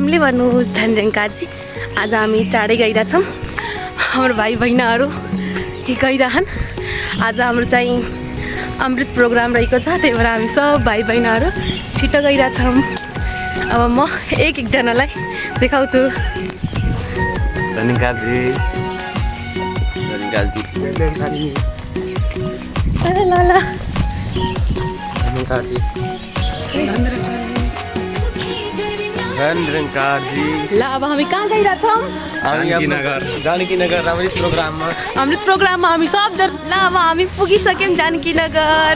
टाइमले भन्नुहोस् धनजङ्काजी। आज हामी चाँडै गइरहेछौँ। हाम्रो भाइ बहिनीहरू गइरहन्। आज हाम्रो चाहिँ अमृत प्रोग्राम रहेको छ, त्यही भएर हामी सब भाइ बहिनीहरू छिटो गइरहेछौँ। अब म एकजनालाई देखाउँछु। धनजङ्काजी ल अब हामी कहाँ गइरहेछौँ? जानकी नगर अमृत प्रोग्राममा हामी सब ल अब हामी पुगिसक्यौँ जानकी नगर।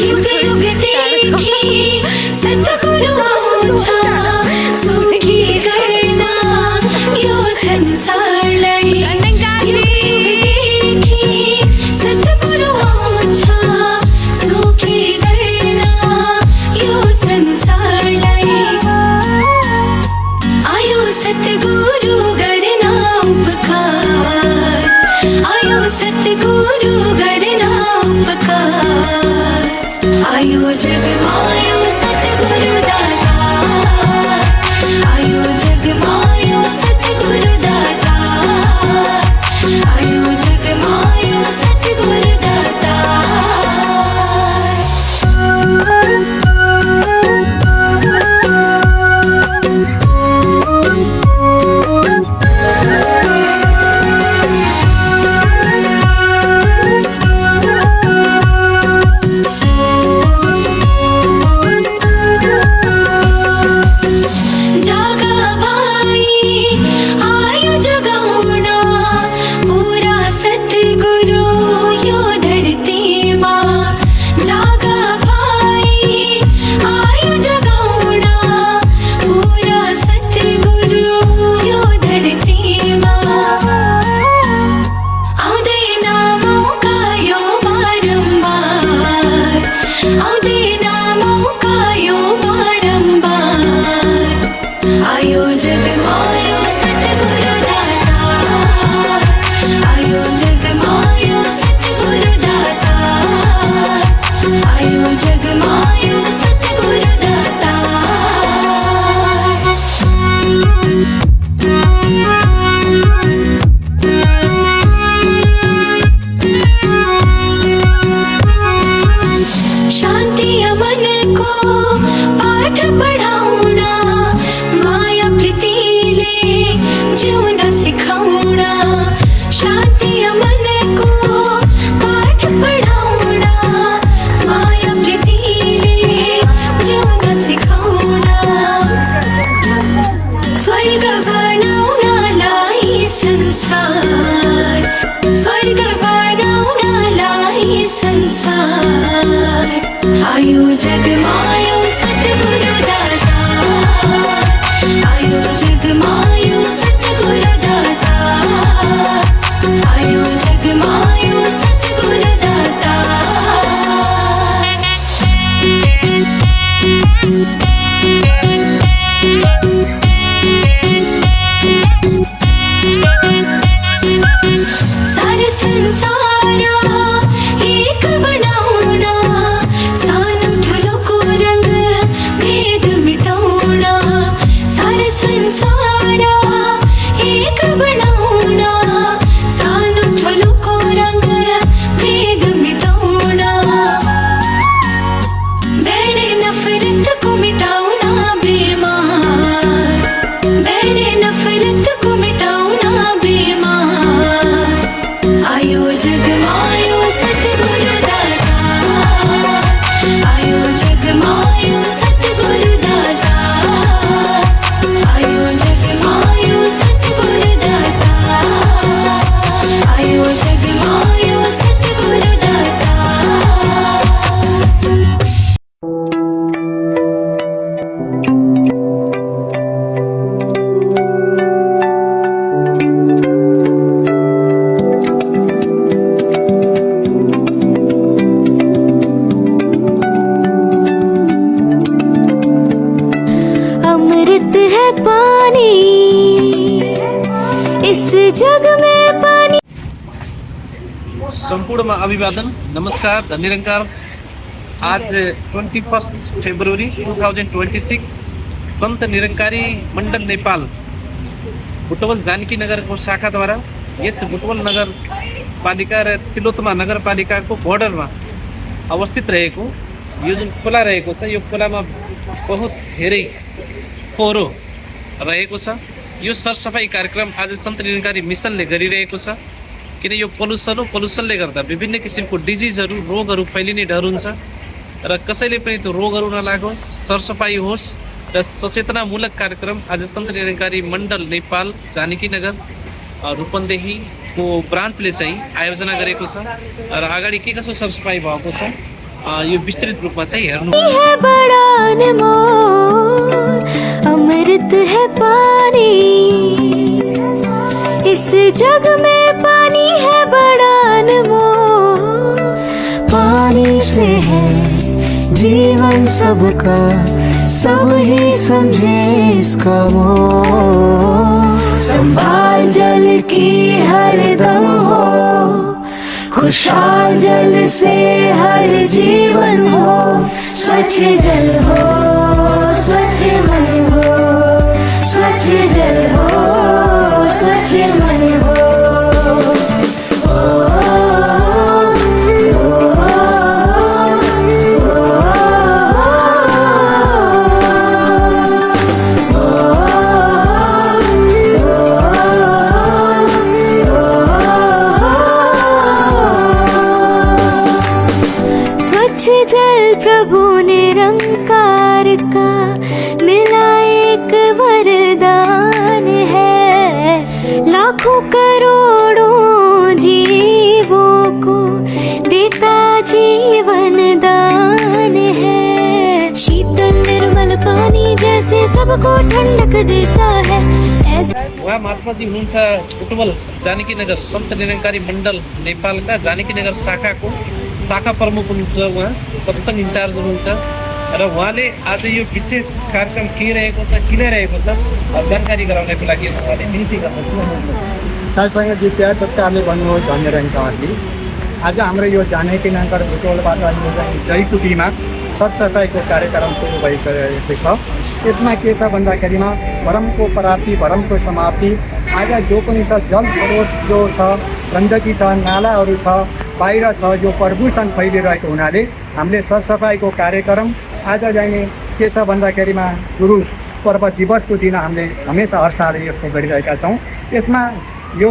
युग युग देखी सतगुरु आउँछ सुखी गर्न यो संसारलाई। युग युग देखी सतगुरु आउँछ सुखी गर्न यो संसारलाई। आयो सतगुरु गर्न उपकार, आयो सतगुरु गर्न उपकार। आयो जगमायो सतगुरु दाता, आयो जगमायो सतगुरु दाता, आयो जगमायो सतगुरु दाता। आयो जगमायो सतगुरु दाता, आयो जगमायो सतगुरु दाता, आयो जगमायो सतगुरु दाता। सारे संसारा एक बनाउना, सानो ठुलोको संपूर्ण अभिवादन, नमस्कार, धन्यवाद। आज 21 फेब्रुअरी 2026 संत निरंकारी मंडल नेपाल बुटवल जानकी नगर को शाखा द्वारा यस बुटवल नगर पालिका र तिलोत्तमा नगरपालिका को बॉर्डर में अवस्थित रहेको यो जुन खोला रहेको छ यो खोलामा बहुत धेरै फोहोरो रहेको छ। यो सरसफाई कार्यक्रम आज सन्त निरंकारी मिसनले गरिरहेको छ किन यो पोल्युसनले गर्दा विभिन्न किसिमको डिजिजहरू रोगहरू फैलिने डर हुन्छ र कसैले पनि त्यो रोगहरू नलागोस्, सरसफाई होस् र सचेतनामूलक कार्यक्रम आज सन्त निरंकारी मण्डल नेपाल जानकी नगर रूपन्देहीको ब्रान्चले चाहिँ आयोजना गरेको छ र अगाडि के कसो सरसफाई भएको छ यो विस्तृत रूपमा चाहिँ हेर्नु है बड़ा अनमोल अमृत है पानी, इस जग में पानी है बड़ा अनमोल। पानी से है जीवन सबका, सब ही समझे इसका मोल। संभाल जल की हर दम हो, खुशहाल जल से हर जीवन हो। स्वच्छ जल हो, स्वच्छ मन हो, स्वच्छ जल हो, स्वच्छ मन हो। जल प्रभु निरंकार का मिला एक वरदान है, लाखों करोड़ों जीवों को देता जीवन दान है। शीतल निर्मल पानी जैसे सबको ठंडक देता है, ऐसा उहाँ महात्माजी हुनुहुन्छ बुटवल जानकी नगर सन्त निरंकारी मण्डल नेपालका जानकी नगर शाखाको शाखा प्रमुख हुनुहुन्छ, उहाँ सत्सङ्ग इन्चार्ज हुनुहुन्छ र उहाँले आज यो विशेष कार्यक्रम के रहेको छ किन रहेको छ जानकारी गराउनको लागि उहाँले बिन्ती गर्नुहुन्छ। सरसँग जित्या सरकारले भन्नुहोस् धन्यवादजी। आज हाम्रो यो जानकी नगर बुटवलबाट यो चाहिँ जयकुटीमा सरसफाइको कार्यक्रम सुरु भइसकेको छ। यसमा के छ भन्दाखेरिमा भरमको प्राप्ति भरमको समाप्ति। आज जो पनि छ जल स्रोत जो छ गन्दगी छ नालाहरू छ बाहिर छ जो प्रदूषण फैलिरहेको हुनाले हामीले सरसफाइको कार्यक्रम आज चाहिँ के छ भन्दाखेरिमा गुरु पर्व दिवसको दिन हामीले हमेसा हर साल यस्तो गरिरहेका छौँ। यसमा यो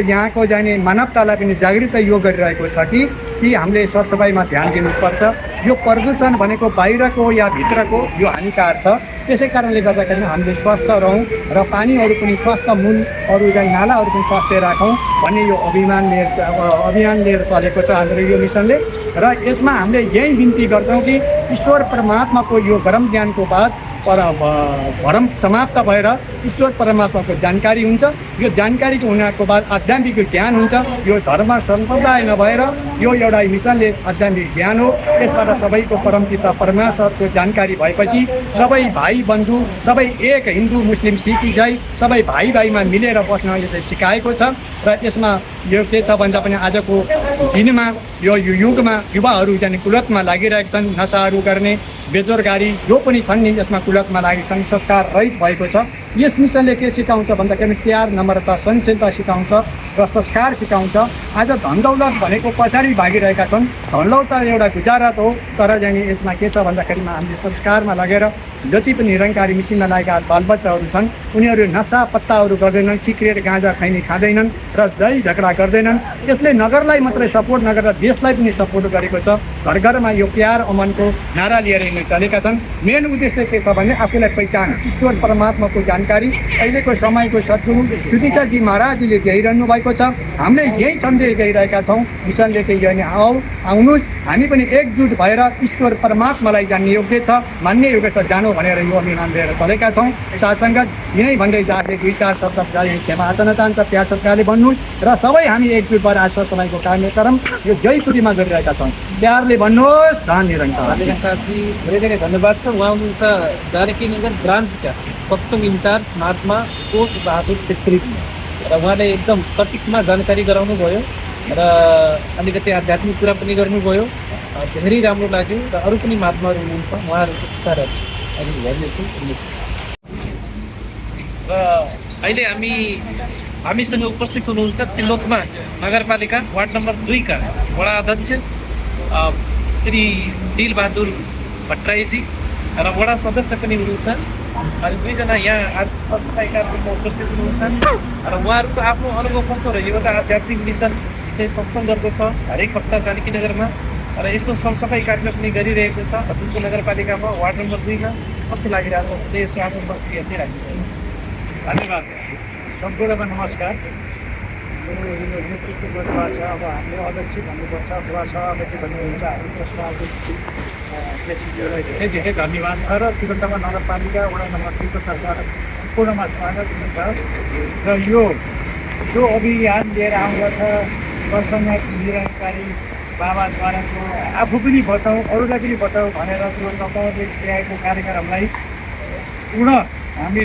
यहाँको जाने मानवतालाई पनि जागृत यो गरिरहेको छ कि हामीले सरसफाइमा ध्यान दिनुपर्छ। यो प्रदूषण भनेको बाहिरको या भित्रको यो हानिकार छ, त्यसै कारणले गर्दाखेरि हामीले स्वस्थ रहौँ र पानीहरू पनि स्वस्थ मूलहरू चाहिँ नालाहरू पनि स्वस्थ राखौँ भन्ने यो अभियान लिएर चलेको छ हाम्रो यो मिसनले। र यसमा हामीले यही बिन्ती गर्छौँ कि ईश्वर परमात्माको यो ब्रह्म ज्ञानको बाद भरम समाप्त भएर ईश्वर परमात्माको जानकारी हुन्छ। यो जानकारीको हुनाको बाद आध्यात्मिक ज्ञान हुन्छ। यो धर्म सम्प्रदाय नभएर यो एउटा मिसनले आध्यात्मिक ज्ञान हो। यसबाट सबैको परमपिता परमेश्वरको जानकारी भएपछि सबै भाइ बन्धु सबै एक हिन्दू मुस्लिम सिख इसाई सबै भाइमा मिलेर बस्न यसले सिकाएको छ। र यसमा यो के छ भन्दा पनि आजको दिनमा यो युगमा युवाहरू जाने कुलतमा लागिरहेका छन्, नसाहरू गर्ने बेरोजगारी जो पनि छन् नि यसमा कुलतमा लागेका छन्, संस्कार रहित भएको छ। यस मिसनले के सिकाउँछ भन्दाखेरि प्यार नम्रता सहनशीलता सिकाउँछ र संस्कार सिकाउँछ। आज धनदौलत भनेको पछाडि भागिरहेका छन्, धनदौलत एउटा गुजारत हो, तर जाने यसमा के छ भन्दाखेरिमा हामीले संस्कारमा लगेर जति पनि निरङ्कारी मिसिनमा लागेका बालबच्चाहरू छन् उनीहरू नसा पत्ताहरू गर्दैनन्, सिगरेट गाँजा खैनी खाँदैनन् र झै झगडा गर्दैनन्। यसले नगरलाई मात्रै सपोर्ट नगरेर देशलाई पनि सपोर्ट गरेको छ। घर घरमा यो प्यार अमनको नारा लिएर चलेका छन्। मेन उद्देश्य के छ भने आफूलाई पहिचान ईश्वर परमात्माको जानकारी अहिलेको समयको सद्गुरु सुदीक्षाजी महाराजजीले दिइरहनु भएको छ। हामीले यही सन्देश दिइरहेका छौँ। मिसनले चाहिँ यो आउनुहोस् हामी पनि एकजुट भएर ईश्वर परमात्मालाई जान्ने योग्य छ, मान्ने योग्य छ, जानु भनेर यो अभियान लिएर चलेका छौँ। साथसङ्गत यिनै भन्दै जाँदै 2-4 शब्द क्षमा याचना चाहन्छ प्यार सत्कारले भन्नुहोस् र सबै हामी एकजुट भएर आज समयको कार्यक्रम यो जयपुरीमा गरिरहेका छौँ। प्यारले भन्नुहोस् धन निरङ्कार। धेरै धेरै धन्यवाद छ। उहाँ हुनुहुन्छ जानकी नगर ब्रान्चका सत्सङ्ग इन्चार्ज महात्मा कोष बहादुर छेत्रीजी र उहाँले एकदम सटिकमा जानकारी गराउनु भयो। र अलिकति आध्यात्मिक कुरा पनि गर्नुभयो धेरै राम्रो लाग्यो र अरू पनि महात्माहरू हुनुहुन्छ उहाँहरूको विचारहरू अहिले हेर्नेछु सुन्नेछु र अहिले हामीसँग उपस्थित हुनुहुन्छ तिलोत्तमा नगरपालिका वार्ड नम्बर 2 का वडा अध्यक्ष श्री दिलबहादुर भट्टराईजी र वडा सदस्य पनि हुनुहुन्छ अनि दुईजना यहाँ आज सरसफाइ कार्यक्रममा उपस्थित हुनुहुन्छ र उहाँहरूको आफ्नो अनुभव कस्तो रह्यो एउटा आध्यात्मिक मिसन चाहिँ सत्सङ्ग गर्दछ हरेक हप्ता जानकीनगरमा र यस्तो सरसफाइ कार्यक्रम पनि गरिरहेको छ हसनपुर नगरपालिकामा वार्ड नम्बर 2 मा कस्तो लागिरहेछ त्यही यसो आफ्नो प्रतिक्रिया चाहिँ राख्नु। धन्यवाद सम्पूर्णमा नमस्कार नेतृत्व गर्नुभएको छ अब हामीले अध्यक्ष भन्नुपर्छ अथवा सभापति भन्नुहुन्छ व्यक्तिहरूलाई धेरै धेरै धन्यवाद छ र तिलोत्तमा नगरपालिका वडा नम्बर 2 को तर्फबाट सम्पूर्णमा स्वागत हुन्छ र यो अभियान लिएर आउँदछ प्रसङ्ग निरङ्कारी बाबाद्वाराको आफू पनि बचाउँ अरूलाई पनि बचाउँ भनेर त्यो तपाईँहरूले ल्याएको कार्यक्रमलाई पूर्ण हामी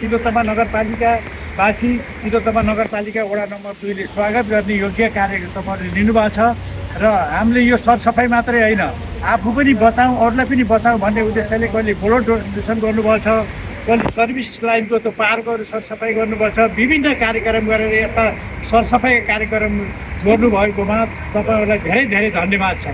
तिलोत्तमा नगरपालिकावासी तिलोत्तमा नगरपालिका वडा नम्बर 2 ले स्वागत गर्ने योग्य कार्य तपाईँहरूले लिनुभएको छ र हामीले यो सरसफाइ मात्रै होइन आफू पनि बचाउँ अरूलाई पनि बचाउँ भन्ने उद्देश्यले कहिले ब्लड डोनेसन गर्नुभएको छ कहिले सर्भिस लाइनको त्यो पार्कहरू सरसफाइ गर्नुभएको छ विभिन्न कार्यक्रम गरेर यस्ता सरसफाइ कार्यक्रम गर्नुभएकोमा तपाईँहरूलाई धेरै धेरै धन्यवाद छ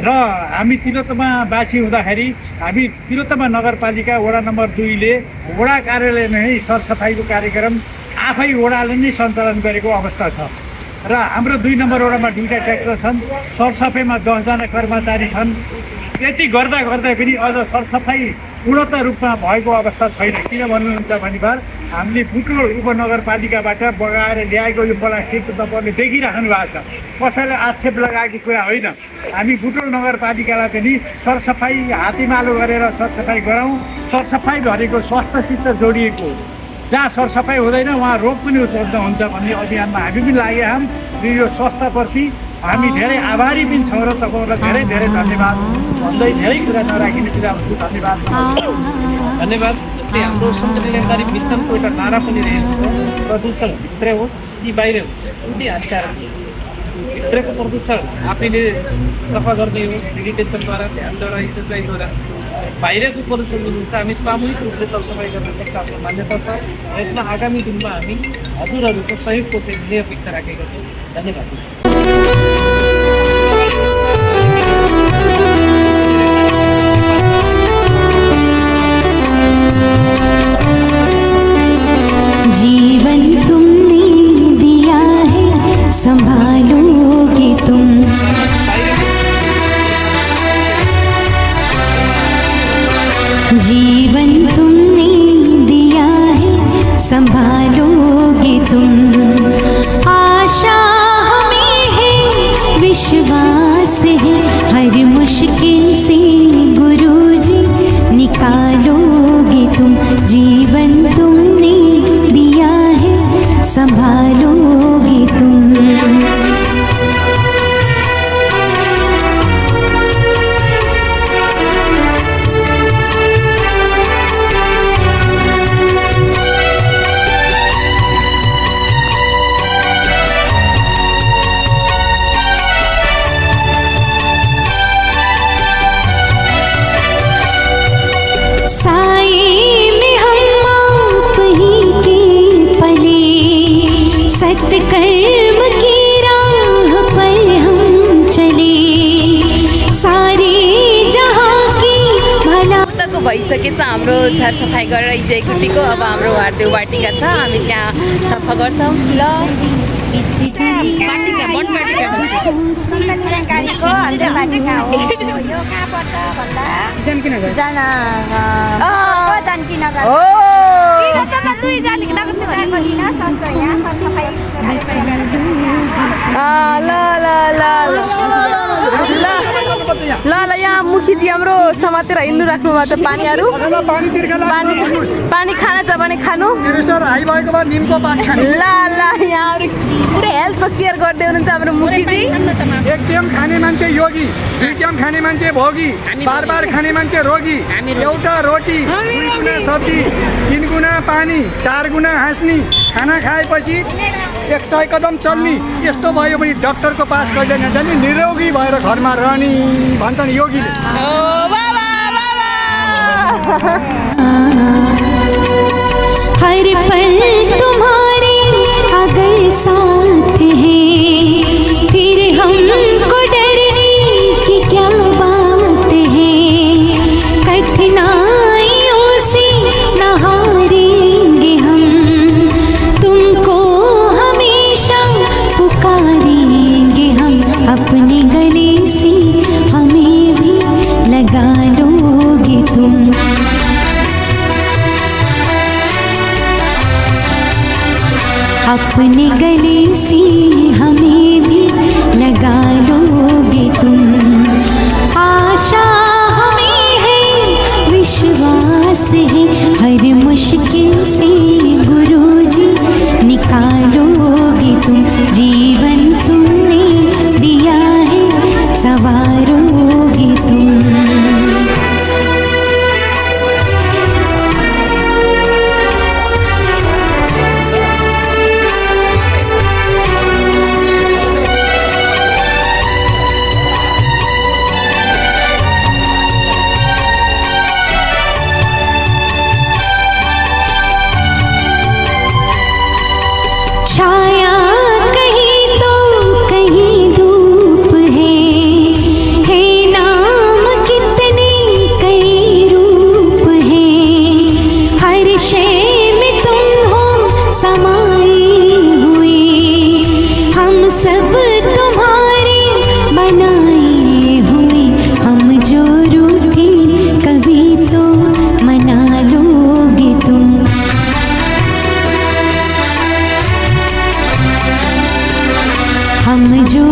र हामी तिलोत्तमावासी हुँदाखेरि हामी तिलोत्तमा नगरपालिका वडा नम्बर 2 ले वडा कार्यालय नै सरसफाइको कार्यक्रम आफै वडाले नै सञ्चालन गरेको अवस्था छ र हाम्रो 2 नम्बर वडामा 2टा ट्र्याक्टर छन् सरसफाइमा 10 जना कर्मचारी छन् त्यति गर्दा पनि अझ सरसफाइ पूर्णत रूपमा भएको अवस्था छैन किन भन्नुहुन्छ भनेदेखि हामीले बुटोल उपनगरपालिकाबाट बगाएर ल्याएको यो प्लास्टिक तपाईँहरूले देखिराख्नु भएको छ कसैले आक्षेप लगाएको कुरा होइन हामी बुटोल नगरपालिकालाई पनि सरसफाइ हातेमालो गरेर सरसफाइ गराउँ सरसफाइ भनेको स्वास्थ्यसित जोडिएको जहाँ सरसफाइ हुँदैन उहाँ रोग पनि उत्पन्न हुन्छ भन्ने अभियानमा हामी पनि लागेका छौँ र यो स्वास्थ्यप्रति हामी धेरै आभारी पनि छौँ र तपाईँहरूलाई धेरै धेरै धन्यवाद भन्दै धेरै कुरा नराखिने कुरा धन्यवाद धन्यवाद। जस्तै हाम्रो सन्त निरङ्कारी मिसनको एउटा नारा पनि रहेको छ प्रदूषण भित्र होस् कि बाहिर होस् एउटै हानिकारक हुन्छ भित्रको प्रदूषण आफैले सफा गर्ने हो मेडिटेसनद्वारा ध्यानद्वारा एक्सर्साइजद्वारा बाहिरको प्रदूषण जुन हुन्छ हामी सामूहिक रूपले सरसफाइ गर्नुपर्छ आफ्नो मान्यता छ र यसमा आगामी दिनमा हामी हजुरहरूको सहयोगको चाहिँ धेरै अपेक्षा राखेका छौँ। धन्यवाद। जीवन तुमने दिया है संभालोगे तुम जीवन तुमने दिया है संभालोगे तुम आशा हमें है विश्वास है हर मुश्किल से गुरुजी निकालोगे तुम जीवन तुमने दिया है संभालोगे तुम सत्कर्म की राह पर हम चले सारे जहाँ की भला उताको भइसकेछ हाम्रो सरसफाइ गरेर इजेकुटीको अब हाम्रो वार्देउ बाटिका छ हामी त्यहाँ सफा गर्छौँ ल ल यहाँ मुखीजी हाम्रो समातेर हिँड्नु राख्नु भएको छ पानीहरू पानी खाना छ भने खानु ल यहाँ पुरै हेल्थको केयर गर्दै हुनुहुन्छ हाम्रो मुखीजी। एक टाइम खाने मान्छे योगी 2 टाइम खाने मान्छे भोगी बार खाने मान्छे रोगी एउटा रोटी 2 गुना सब्जी 3 गुना पानी 4 गुना हाँस्नी खाना खाएपछि 100 कदम चल्ने यस्तो भयो भने डक्टरको पास गर्दैन जाने निरोगी भएर घरमा रहने भन्छन् योगीले। हर पल तुम्हारे अगर साथ है फिर हमको डरने की क्या बात है। कठिनाइयों से न हारेंगे हम तुमको हमेशा पुकारेंगे हम। अपने गले से हमें भी लगा लोगे तुम। अपने गले से हमें भी लगा लोगे तुम। आशा हमें है विश्वास है हर मुश्किल से गुरुजी निकालोगे तुम। जीवन तुमने दिया है संवारोगे तुम। छाया कहीं तो कहीं धूप है नाम कितने कई रूप है। हर शय में तुम हो समाए हुए हम सब तुम्हारे बनाए हुए। हम जो रूठे कभी तो मना लोगे तुम। हम जो